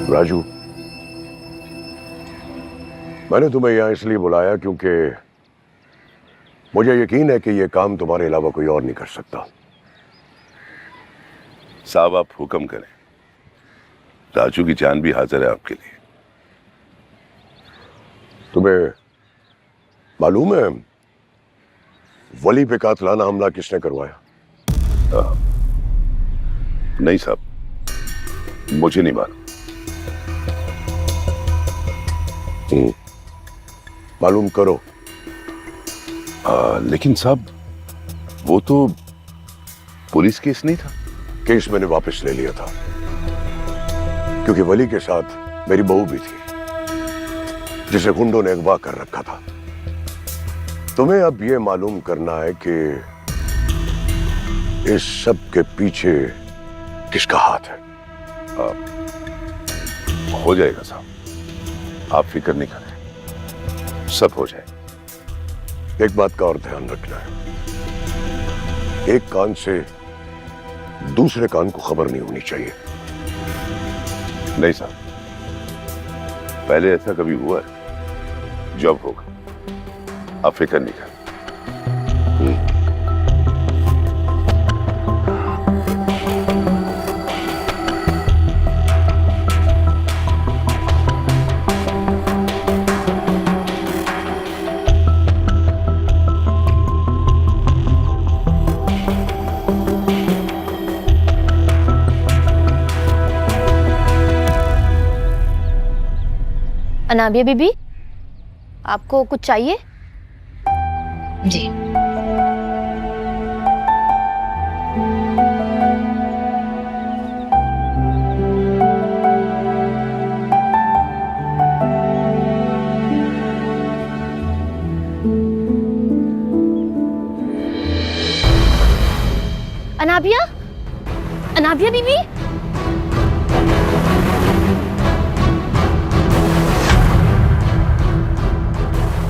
राजू, मैंने तुम्हें यहां इसलिए बुलाया क्योंकि मुझे यकीन है कि यह काम तुम्हारे अलावा कोई और नहीं कर सकता। साहब आप हुक्म करें, राजू की जान भी हाजिर है आपके लिए। तुम्हें मालूम है वली पे कातलाना हमला किसने करवाया? नहीं साहब, मुझे नहीं मालूम। मालूम करो। लेकिन साहब वो तो पुलिस केस नहीं था। केस मैंने वापस ले लिया था क्योंकि वली के साथ मेरी बहू भी थी जिसे गुंडों ने अगवा कर रखा था। तुम्हें अब यह मालूम करना है कि इस सब के पीछे किसका हाथ है। हो जाएगा साहब, आप फिक्र नहीं करें, सब हो जाए। एक बात का और ध्यान रखना है, एक कान से दूसरे कान को खबर नहीं होनी चाहिए। नहीं साहब, पहले ऐसा कभी हुआ है, जब होगा आप फिक्र नहीं करें। अनाबिया बीबी, आपको कुछ चाहिए? जी। अनाबिया, अनाबिया बीबी,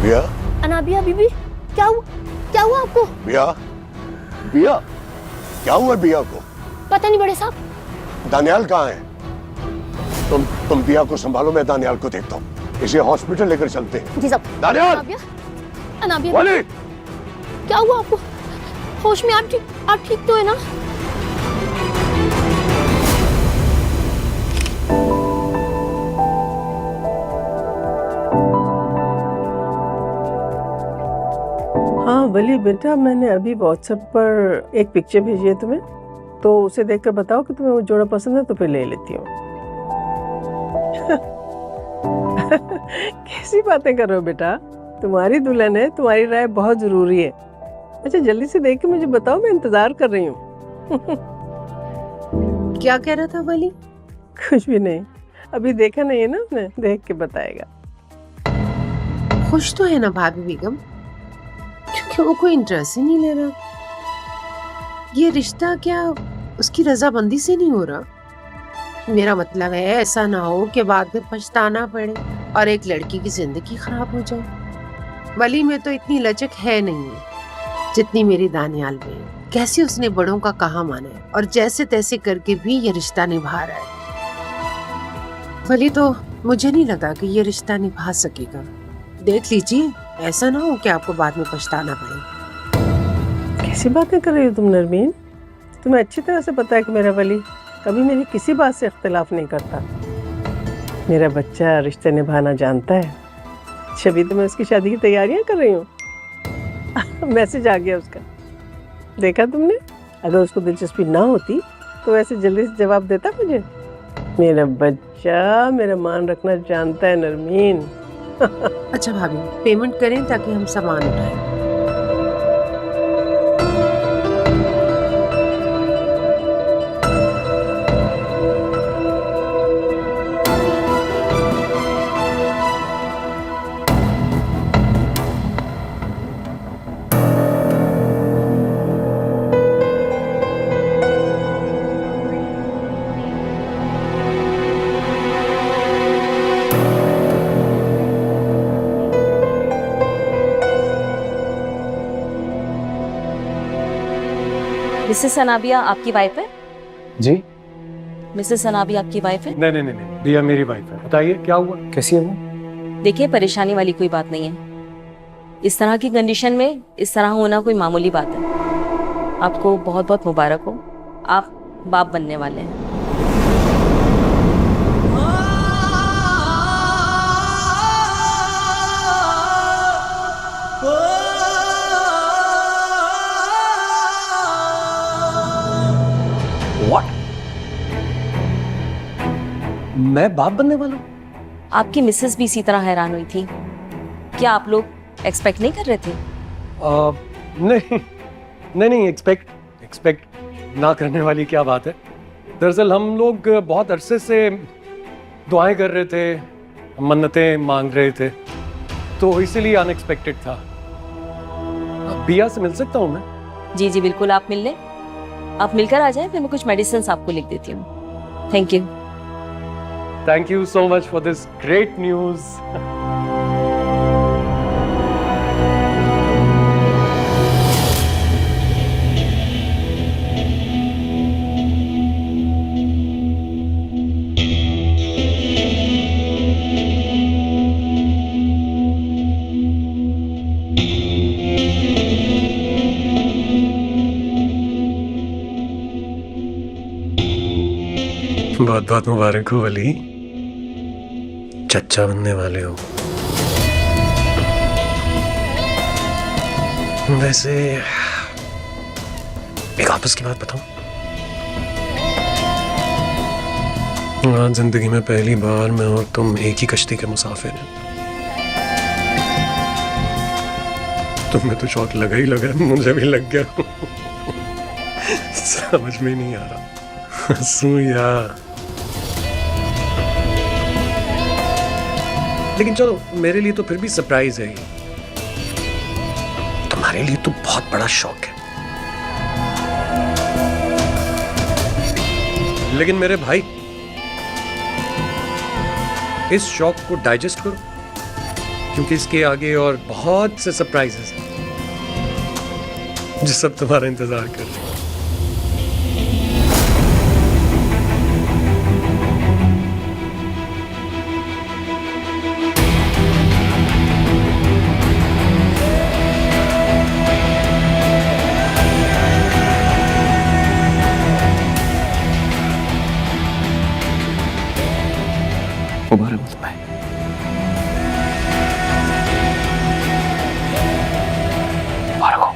बिया, अनाबिया बीबी, क्या हुआ आपको? बिया, बिया, क्या हुआ बिया को? पता नहीं बड़े साहब। दानियाल कहाँ है? तुम बिया को संभालो, मैं दानियाल को देखता हूँ। इसे हॉस्पिटल लेकर चलते हैं। जी साहब। दानियाल, अनाबिया, अनाबिया वाली, क्या हुआ आपको? होश में आप ठीक तो है ना? हाँ वली बेटा, मैंने अभी व्हाट्सएप पर एक पिक्चर भेजी है तुम्हें, तो उसे देखकर बताओ कि तुम्हें वो जोड़ा पसंद है तो फिर ले लेती हूँ। कैसी बातें कर रहे हो बेटा, तुम्हारी दुल्हन है, तुम्हारी राय बहुत जरूरी है। अच्छा जल्दी से देख के मुझे बताओ, मैं इंतजार कर रही हूँ। क्या कह रहा था वली? कुछ भी नहीं, अभी देखा नहीं है ना उसने, देख के बताएगा। खुश तो है ना भाभी बेगम, क्योंकि वो कोई इंटरेस्ट ही नहीं ले रहा। ये रिश्ता क्या उसकी रजामंदी से नहीं हो रहा? मेरा मतलब है ऐसा ना हो कि बाद में पछताना पड़े और एक लड़की की जिंदगी खराब हो जाए। वली में तो इतनी लचक है नहीं जितनी मेरी दानियाल में। कैसे उसने बड़ों का कहा माना है और जैसे तैसे करके भी ये रिश्ता निभा रहा है। वली तो मुझे नहीं लगा कि ये रिश्ता निभा सकेगा। देख लीजिए, ऐसा ना हो कि आपको बाद में पछताना पड़े। कैसी बातें कर रही हो तुम नरमीन? तुम्हें अच्छी तरह से पता है कि मेरा वली कभी मेरी किसी बात से इख्तिलाफ नहीं करता। मेरा बच्चा रिश्ते निभाना जानता है। छवि तो मैं उसकी शादी की तैयारियां कर रही हूँ। मैसेज आ गया उसका, देखा तुमने? अगर उसको दिलचस्पी ना होती तो ऐसे जल्दी से जवाब देता मुझे। मेरा बच्चा मेरा मान रखना जानता है नरमीन। अच्छा भाभी, पेमेंट करें ताकि हम सामान उठाएं। मिसेस अनाबिया आपकी वाइफ है? जी, मिसेस सना भी आपकी वाइफ है? नहीं नहीं नहीं नहीं, दिया मेरी वाइफ है। बताइए क्या हुआ, कैसी है वो? देखिए, परेशानी वाली कोई बात नहीं है। इस तरह की कंडीशन में इस तरह होना कोई मामूली बात है। आपको बहुत बहुत मुबारक हो, आप बाप बनने वाले हैं। What? मैं बाप बनने वाला हूँ? आपकी मिसेस भी इसी तरह हैरान हुई थी। क्या आप लोग एक्सपेक्ट नहीं कर रहे थे? नहीं नहीं नहीं, एक्सपेक्ट ना करने वाली क्या बात है। दरअसल हम लोग बहुत अरसे से दुआएं कर रहे थे, मन्नतें मांग रहे थे, तो इसीलिए अनएक्सपेक्टेड था। बिया से मिल सकता हूँ मैं? जी जी बिल्कुल, आप मिल लें। आप मिलकर आ जाएं, फिर मैं कुछ मेडिसिन आपको लिख देती हूँ। Thank you so much for this great news. बहुत बहुत मुबारक हो वली, चच्चा बनने वाले हो। वैसे एक आपस की बात बताऊं, आज जिंदगी में पहली बार मैं और तुम एक ही कश्ती के मुसाफिर हैं। तुम्हें तो शौक लगा ही लगा, मुझे भी लग गया। समझ में नहीं आ रहा हंसूं या, लेकिन चलो मेरे लिए तो फिर भी सरप्राइज है। तुम्हारे लिए तो बहुत बड़ा शौक है। लेकिन मेरे भाई, इस शौक को डाइजेस्ट करो, क्योंकि इसके आगे और बहुत से सरप्राइजेस हैं जो सब तुम्हारा इंतजार कर रहे हैं। मुबारक हो तुम्हें। मुबारक हो।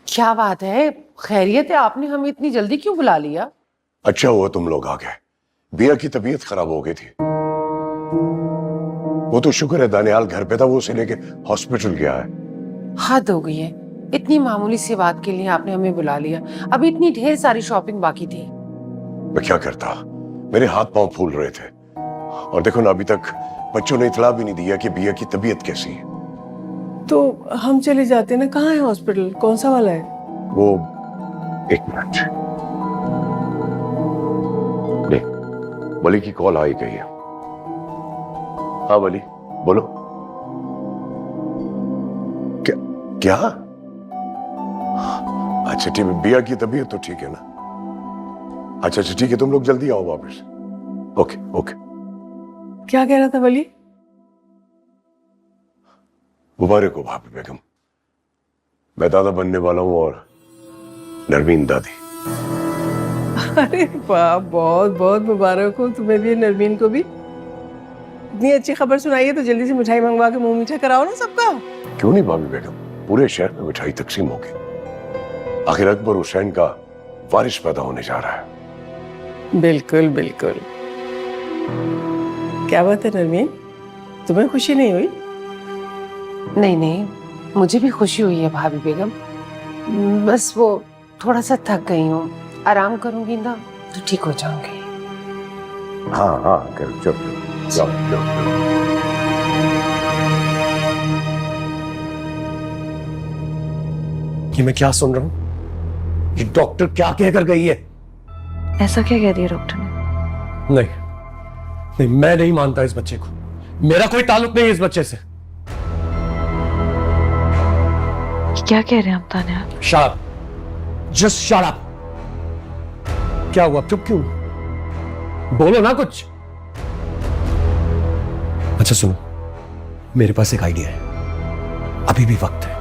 क्या बात है, खैरियत है? आपने हमें इतनी जल्दी क्यों बुला लिया? अच्छा हुआ तुम लोग आ गए। बिया की तबीयत खराब हो गई थी। वो तो शुक्र है दानियाल घर पे था, वो उसे लेके हॉस्पिटल गया है। हद हो गई है, इतनी मामूली सी बात के लिए आपने हमें बुला लिया। अभी इतनी ढेर सारी शॉपिंग बाकी थी। मैं क्या करता, मेरे हाथ पांव फूल रहे थे। और देखो ना, अभी तक बच्चों ने इतला भी नहीं दिया कि बिया की तबीयत कैसी है। तो हम चले जाते ना। कहाँ है हॉस्पिटल, कौन सा वाला है? वो एक मिनट, नहीं, वली की कॉल आई गई है। हाँ वली, बोलो। क्या क्या? अच्छा ठीक है, बिया की तबीयत तो ठीक है ना? अच्छा अच्छा ठीक है, तुम लोग जल्दी आओ वापस। Okay okay. क्या कह रहा था वली? मुबारक हो भाभी बेगम, मैं दादा बनने वाला हूं और नरमीन दादी। अरे वाह, बहुत बहुत मुबारक हो तुम्हें भी, नरमीन को भी। इतनी अच्छी खबर सुनाई है तो जल्दी से मिठाई मंगवा के मुंह मीठा कराओ ना सबका। क्यों नहीं भाभी बेगम, पूरे शहर में मिठाई तकसीम होगी। आखिर अकबर हुसैन का वारिस पैदा होने जा रहा है। बिल्कुल बिल्कुल। क्या बात है नरमीन, तुम्हें खुशी नहीं हुई? नहीं नहीं, मुझे भी खुशी हुई है भाभी बेगम। बस वो थोड़ा सा थक गई हूँ, आराम करूंगी ना तो ठीक हो जाऊंगी। हाँ हाँ कर, चलो जाओ जाओ जाओ। ये मैं क्या सुन रहा हूं? ये डॉक्टर क्या कहकर गई है? ऐसा क्या कह दिया डॉक्टर ने? नहीं नहीं, मैं नहीं मानता इस बच्चे को। मेरा कोई ताल्लुक नहीं है इस बच्चे से। क्या कह रहे हैं आप Tanya? Shut up, just shut up. क्या हुआ, चुप क्यों? बोलो ना कुछ। अच्छा सुनो, मेरे पास एक आइडिया है, अभी भी वक्त है।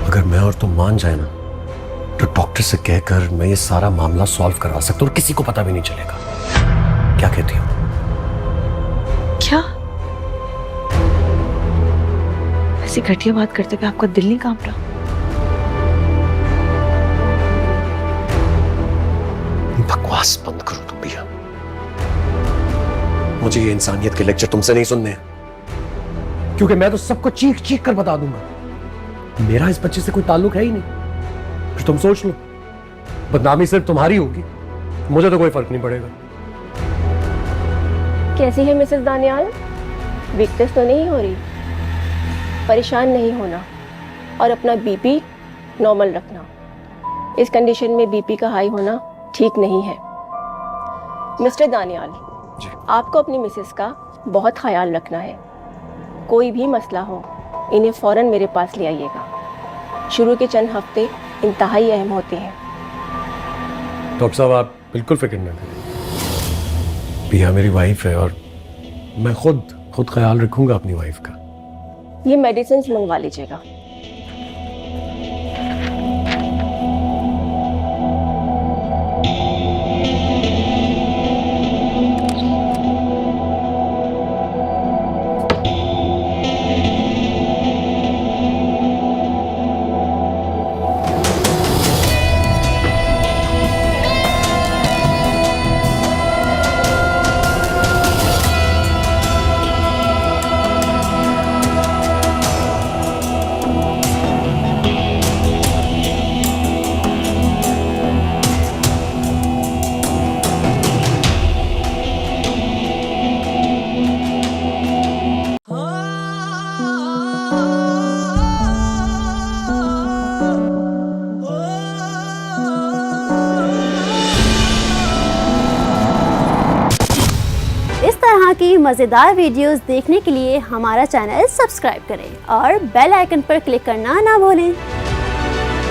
अगर मैं और तुम मान जाए ना तो डॉक्टर से कहकर मैं ये सारा मामला सॉल्व करवा सकता हूँ और किसी को पता भी नहीं चलेगा। क्या कहती हो? क्या ऐसी घटिया बात करते हुए आपका दिल नहीं कांप रहा? बकवास बंद करो तुम भैया। मुझे ये इंसानियत के लेक्चर तुमसे नहीं सुनने हैं, क्योंकि मैं तो सबको चीख चीख कर बता दूंगा मेरा इस बच्चे से कोई ताल्लुक है ही नहीं। फिर तुम सोच लो, बदनामी सिर्फ तुम्हारी होगी, मुझे तो कोई फर्क नहीं पड़ेगा। कैसी है मिसेस दानियाल? वीकनेस तो नहीं हो रही? परेशान नहीं होना और अपना बीपी नॉर्मल रखना। इस कंडीशन में बीपी का हाई होना ठीक नहीं है। मिस्टर दानियाल, आपको अपनी मिसेस का बहुत ख्याल रखना है। कोई भी मसला हो, इन्हें फ़ौरन मेरे पास ले आइएगा। शुरू के चंद हफ्ते इंतहाई अहम होते हैं। डॉक्टर साहब आप बिल्कुल फिक्र न करें, पिया मेरी वाइफ है और मैं खुद ख्याल रखूंगा अपनी वाइफ का। ये मेडिसिन मंगवा लीजिएगा। की मज़ेदार वीडियोस देखने के लिए हमारा चैनल सब्सक्राइब करें और बेल आइकन पर क्लिक करना ना भूलें।